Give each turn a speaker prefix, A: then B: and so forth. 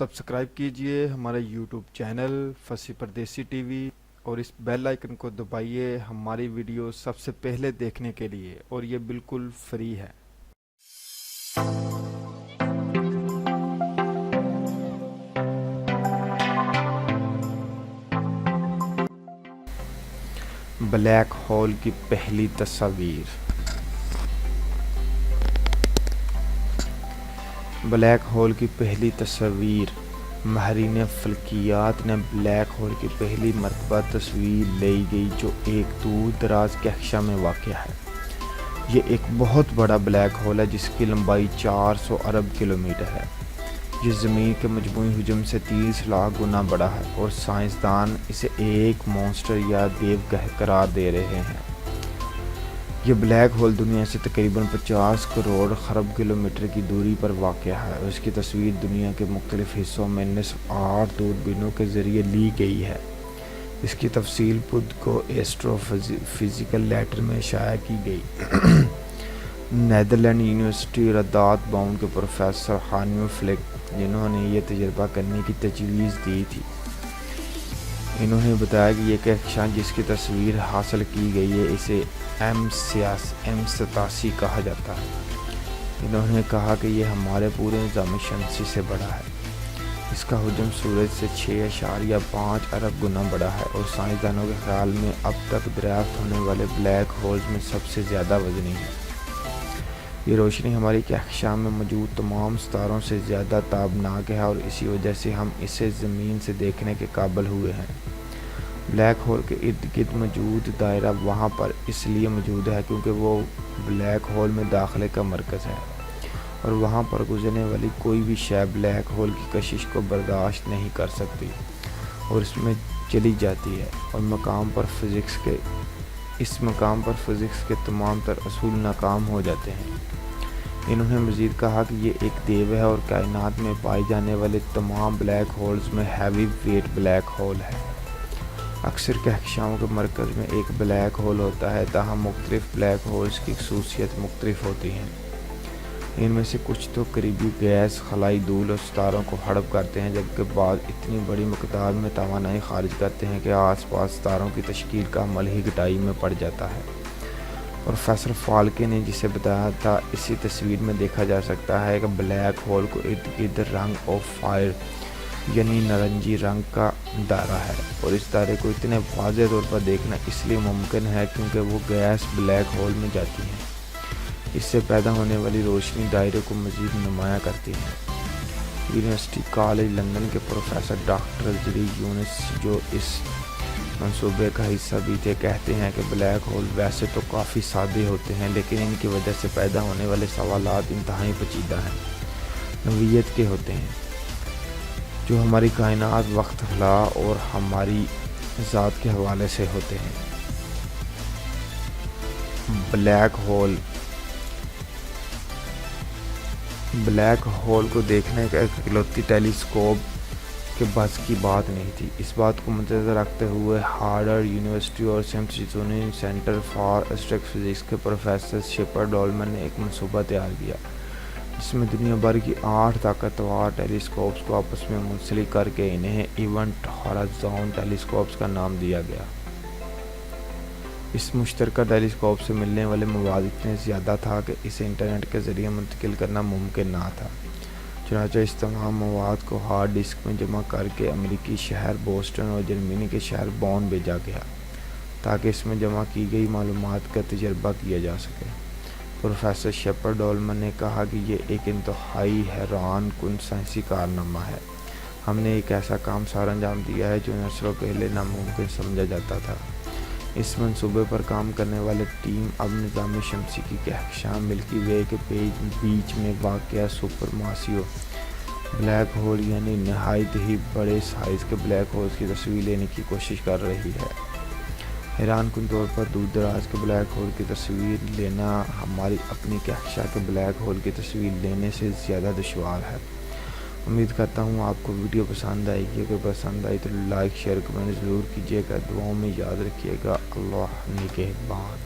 A: Subscribe कीजिए हमारा YouTube channel फसी परदेसी टीवी और इस बेल आइकन को दबाइए हमारी वीडियो सबसे पहले देखने के लिए, और ये बिल्कुल फ्री है। ब्लैक होल की पहली तस्वीर। ब्लैक होल की पहली तस्वीर। माहिरीन फल्कियात ने ब्लैक होल की पहली मरतबा तस्वीर ली गई जो एक दूर दराज के अक्षय में वाक़ है। ये एक बहुत बड़ा ब्लैक होल है जिसकी लंबाई 400 अरब किलोमीटर है। ये ज़मीन के मजमूई हुजम से 30 लाख गुना बड़ा है और साइंसदान इसे एक मॉन्स्टर या देवगह करार दे रहे हैं। ये ब्लैक होल दुनिया से तकरीबन 50 करोड़ खरब किलोमीटर की दूरी पर वाक़ है और इसकी तस्वीर दुनिया के मुख्तलिफ़ हिस्सों में निस्फ 8 दूरबीनों के ज़रिए ली गई है। इसकी तफसील बुध को एस्ट्रोफिज़िकल लेटर में शाया की गई। नेदरलैंड यूनिवर्सिटी रदात बाउंड के प्रोफेसर हानियो फ्लिक, जिन्होंने ये तजर्बा करने की तजवीज़ दी थी, इन्होंने बताया कि ये कक्षा जिसकी तस्वीर हासिल की गई है इसे M87 कहा जाता है। इन्होंने कहा कि ये हमारे पूरे निज़ाम शमसी से बड़ा है। इसका हुजम सूरज से 6.5 अरब गुना बड़ा है और साइंसदानों के ख्याल में अब तक दरियाफ्त होने वाले ब्लैक होल्स में सबसे ज़्यादा वज़नी है। ये रोशनी हमारी कक्षा में मौजूद तमाम सितारों से ज़्यादा ताबनाक है और इसी वजह से हम इसे ज़मीन से देखने के काबिल हुए हैं। ब्लैक होल के इर्द गिर्द मौजूद दायरा वहाँ पर इसलिए मौजूद है क्योंकि वो ब्लैक होल में दाखिले का मरकज़ है और वहाँ पर गुजरने वाली कोई भी शय ब्लैक होल की कशिश को बर्दाश्त नहीं कर सकती और इसमें चली जाती है और इस मकाम पर फिज़िक्स के तमाम तर असूल नाकाम हो जाते हैं। इन्होंने मज़ीद कहा कि ये एक देव है और कायनात में पाए जाने वाले तमाम ब्लैक होल्स में हैवी वेट ब्लैक होल है। अक्सर कहकशाओं के मरकज़ में एक ब्लैक होल होता है, ताहम मुख्तलिफ़ ब्लैक होल्स की खसूसियत मुख्तलिफ होती हैं। इनमें से कुछ तो करीबी गैस, खलाई धूल और सितारों को हड़प करते हैं, जबकि बाद इतनी बड़ी मकदार में तवानाई खारिज करते हैं कि आसपास सितारों की तश्कील का अमल ही घटाई में पड़ जाता है। प्रोफेसर फाल्के ने जिसे बताया था, इसी तस्वीर में देखा जा सकता है कि ब्लैक होल को इर्द गिर्द रंग ऑफ फायर यानी नारंगी रंग का दायरा है और इस दायरे को इतने वाज़ेह तौर पर देखना इसलिए मुमकिन है क्योंकि वो गैस ब्लैक होल में जाती है। इससे पैदा होने वाली रोशनी दायरे को मज़ीद नुमाया करती है। यूनिवर्सिटी कॉलेज लंदन के प्रोफेसर डॉक्टर जरी यूनिस, जो इस मंसूबे का हिस्सा भी थे, कहते हैं कि ब्लैक होल वैसे तो काफ़ी सादे होते हैं लेकिन इनकी वजह से पैदा होने वाले सवालात इंतहाई पेचीदा हैं, नवीयत के होते हैं, जो हमारी कायनात, वक्त, खला और हमारी ज़ात के हवाले से होते हैं। ब्लैक होल को देखने का इकलौती टेलीस्कोप के बस की बात नहीं थी। इस बात को मद्देनज़र रखते हुए हार्वर्ड यूनिवर्सिटी और स्मिथसोनियन सेंटर फॉर एस्ट्रोफिज़िक्स के प्रोफेसर शेपर्ड डॉलमन ने एक मंसूबा तैयार किया जिसमें दुनिया भर की 8 ताकतवर टेलीस्कोप्स को आपस में मुंसलिक करके इन्हें इवेंट हॉराइज़न टेलीस्कोप्स का नाम दिया गया। इस मुश्तरका टेलीस्कोप से मिलने वाले मवाद इतने ज़्यादा था कि इसे इंटरनेट के ज़रिए मुंतकिल करना मुमकिन ना था। चुनांचे इस तमाम मवाद को हार्ड डिस्क में जमा करके अमेरिकी शहर बोस्टन और जर्मनी के शहर बॉन भेजा गया ताकि इसमें जमा की गई मालूमात का तजर्बा किया जा सके। प्रोफेसर शेपर्ड डॉलमन ने कहा कि ये एक इंतहाई हैरान कुन साइंसी कारनामा है। हमने एक ऐसा काम सार अंजाम दिया है जो नस्लों पहले नामुमकिन समझा जाता था। इस मंसूबे पर काम करने वाली टीम अब निज़ाम शमसी की कहकशां मिल्की वे के बीच में वाक़या सुपरमासियो ब्लैक होल यानी नहायत ही बड़े साइज़ के ब्लैक होल्स की तस्वीर लेने की कोशिश कर रही है। हैरान कुन तौर पर दूर दराज के ब्लैक होल की तस्वीर लेना हमारी अपनी कहकशां के ब्लैक होल की तस्वीर लेने से ज़्यादा दुश्वार है। उम्मीद करता हूँ आपको वीडियो पसंद आएगी। अगर पसंद आई तो लाइक, शेयर, कमेंट ज़रूर कीजिएगा। दुआओं में याद रखिएगा। अल्लाह निगहबान।